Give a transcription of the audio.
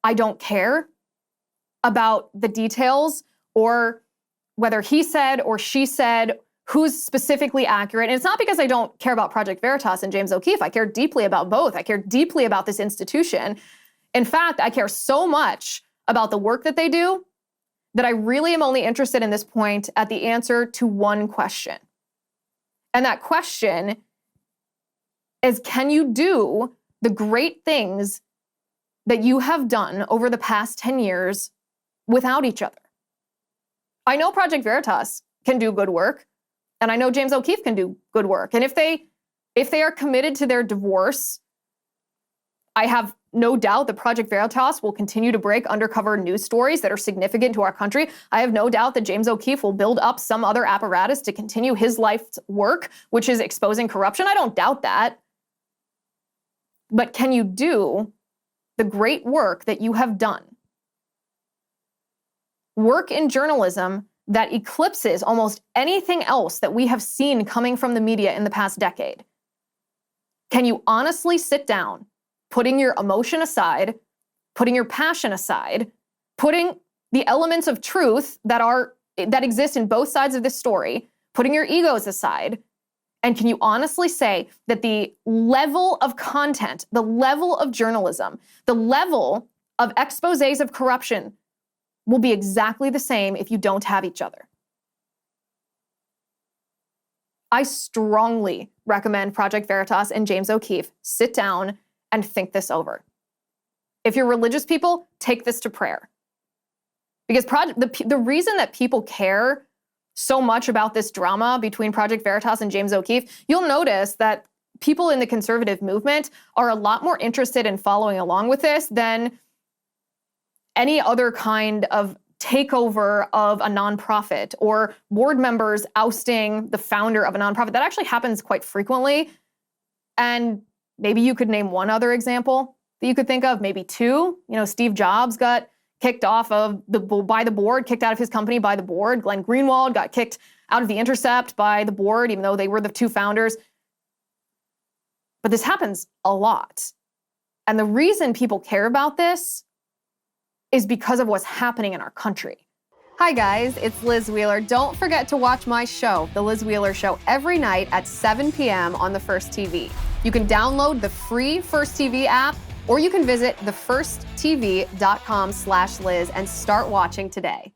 I don't care about the details or whether he said or she said who's specifically accurate. And it's not because I don't care about Project Veritas and James O'Keefe. I care deeply about both. I care deeply about this institution. In fact, I care so much about the work that they do that I really am only interested in this point at the answer to one question. And that question is, can you do the great things that you have done over the past 10 years without each other? I know Project Veritas can do good work, and I know James O'Keefe can do good work. And if they are committed to their divorce, I have no doubt that Project Veritas will continue to break undercover news stories that are significant to our country. I have no doubt that James O'Keefe will build up some other apparatus to continue his life's work, which is exposing corruption. I don't doubt that. But can you do the great work that you have done? Work in journalism that eclipses almost anything else that we have seen coming from the media in the past decade. Can you honestly sit down, putting your emotion aside, putting your passion aside, putting the elements of truth that exist in both sides of this story, putting your egos aside, and can you honestly say that the level of content, the level of journalism, the level of exposés of corruption will be exactly the same if you don't have each other? I strongly recommend Project Veritas and James O'Keefe sit down and think this over. If you're religious people, take this to prayer. Because the reason that people care so much about this drama between Project Veritas and James O'Keefe, you'll notice that people in the conservative movement are a lot more interested in following along with this than any other kind of takeover of a nonprofit or board members ousting the founder of a nonprofit. That actually happens quite frequently. And maybe you could name one other example that you could think of, maybe two. Steve Jobs got kicked off by the board, kicked out of his company by the board. Glenn Greenwald got kicked out of The Intercept by the board, even though they were the two founders. But this happens a lot. And the reason people care about this is because of what's happening in our country. Hi guys, it's Liz Wheeler. Don't forget to watch my show, The Liz Wheeler Show, every night at 7 p.m. on the First TV. You can download the free First TV app, or you can visit thefirsttv.com/Liz and start watching today.